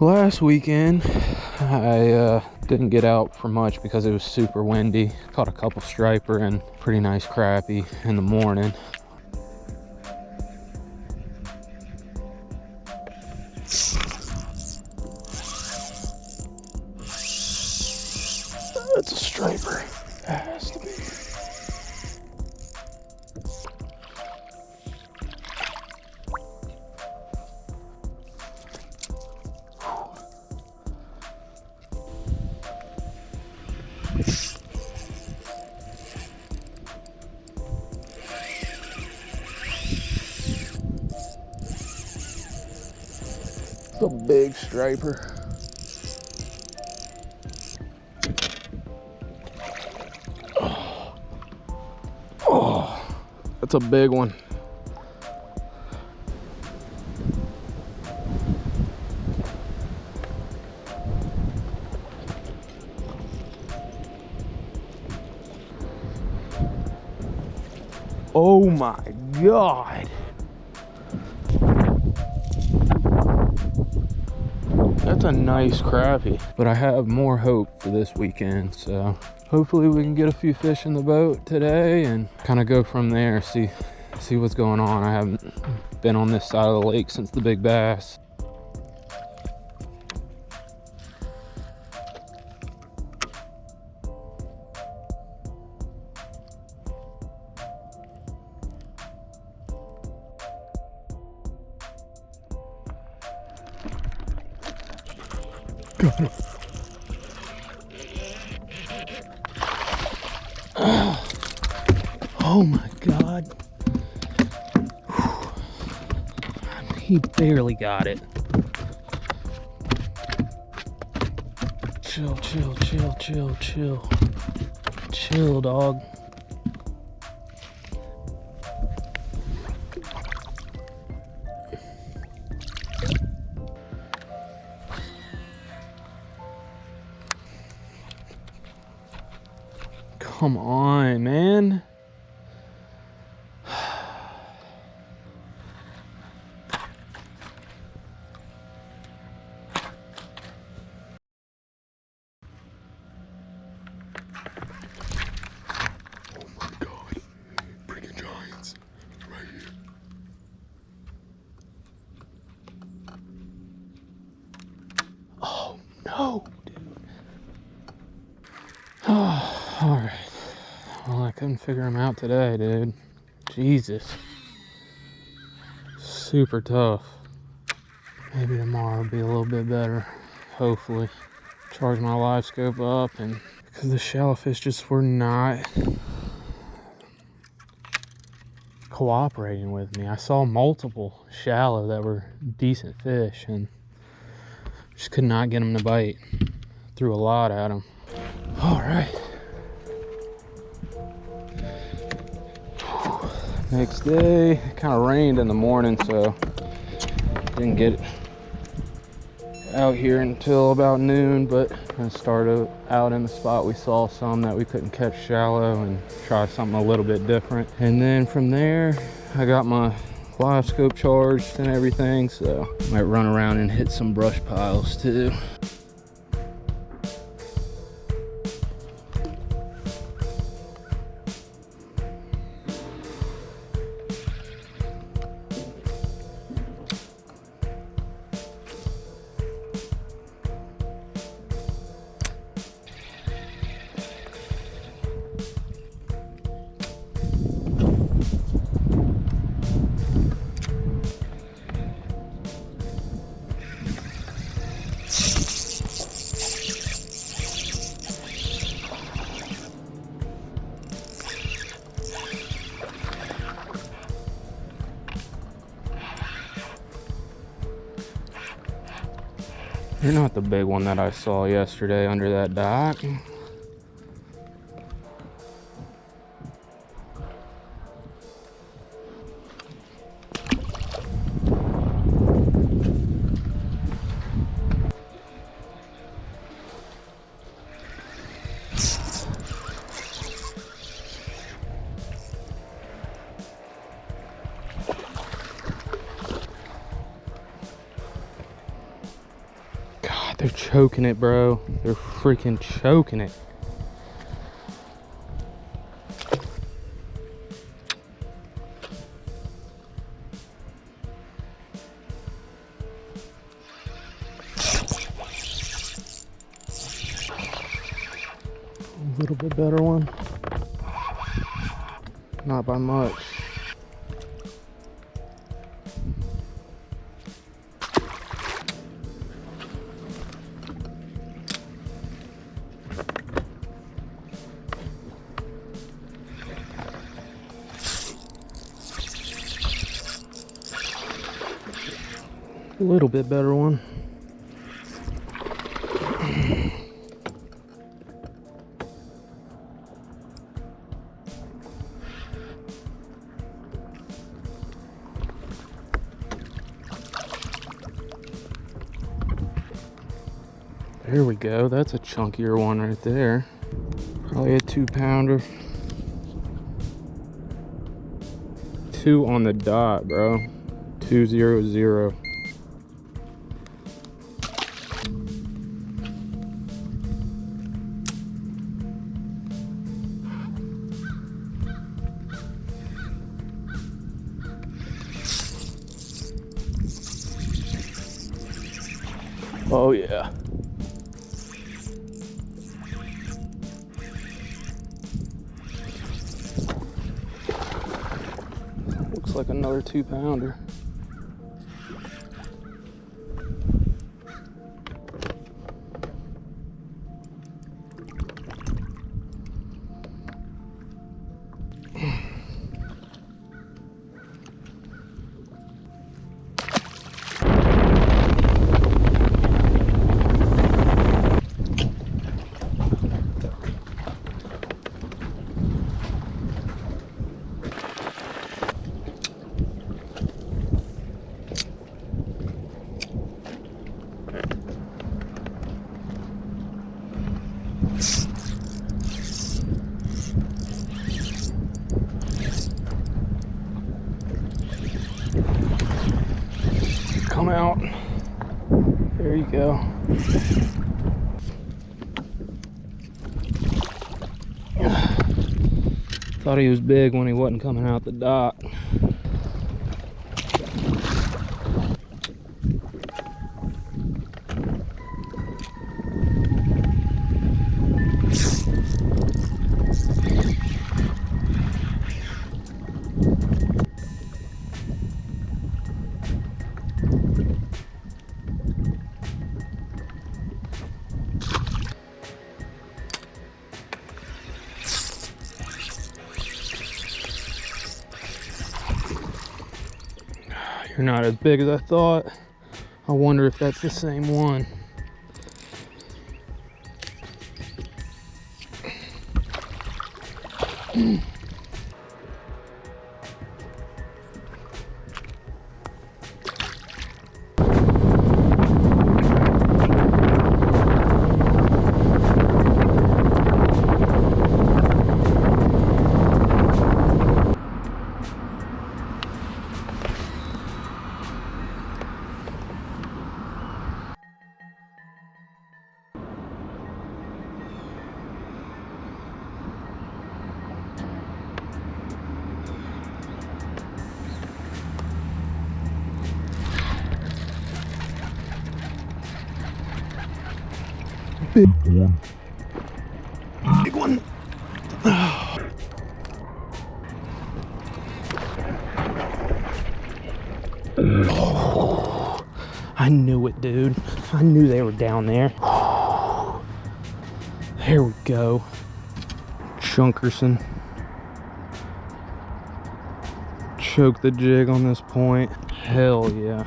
Last weekend, I didn't get out for much because it was super windy. Caught a couple striper and pretty nice crappie in the morning. That's a striper. That has to be. It's a big striper. Oh, that's a big one. Oh my God. That's a nice crappie, but I have more hope for this weekend, so hopefully we can get a few fish in the boat today and kind of go from there, see what's going on. I haven't been on this side of the lake since the big bass. Oh my God. He barely got it. Chill, chill, chill, chill, chill. Chill, dog. Come on, man. No, dude. Oh, all right. Well, I couldn't figure him out today, dude. Jesus. Super tough. Maybe tomorrow will be a little bit better. Hopefully. Charge my live scope up, and because the shallow fish just were not cooperating with me. I saw multiple shallow that were decent fish and just could not get them to bite. Threw a lot at them. All right. Next day, it kind of rained in the morning, so didn't get out here until about noon, but I started out in the spot we saw some that we couldn't catch shallow and try something a little bit different. And then from there, I got my live scope charged and everything, so might run around and hit some brush piles too. You're not the big one that I saw yesterday under that dock. They're choking it, bro. They're freaking choking it. A little bit better one. Not by much. A little bit better one. There we go. That's a chunkier one right there. Probably a 2-pounder. 2 on the dot, bro. 200. Oh yeah. Looks like another 2-pounder. Come out. There you go. Thought he was big when he wasn't coming out the dock. You're not as big as I thought. I wonder if that's the same one. Big one. Oh, I knew it, dude. I knew they were down there. There we go. Chunkerson. Choke the jig on this point. Hell yeah.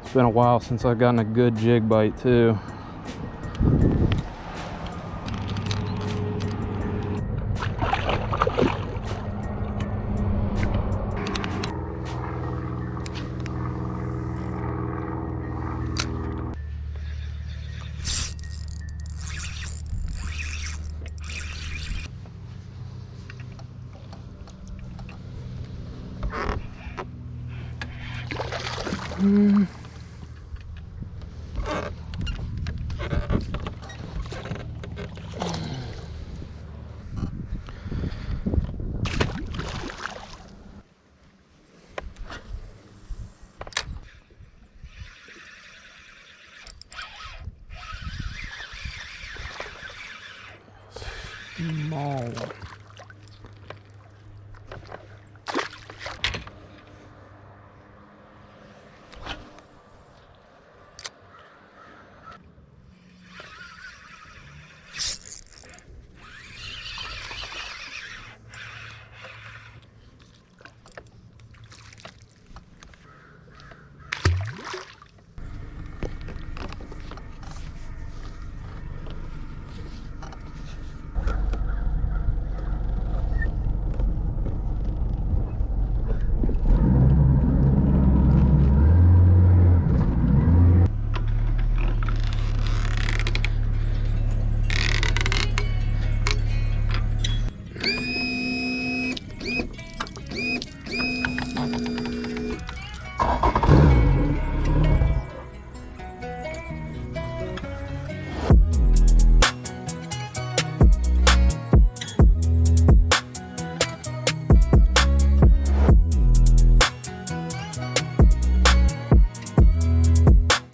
It's been a while since I've gotten a good jig bite too. home.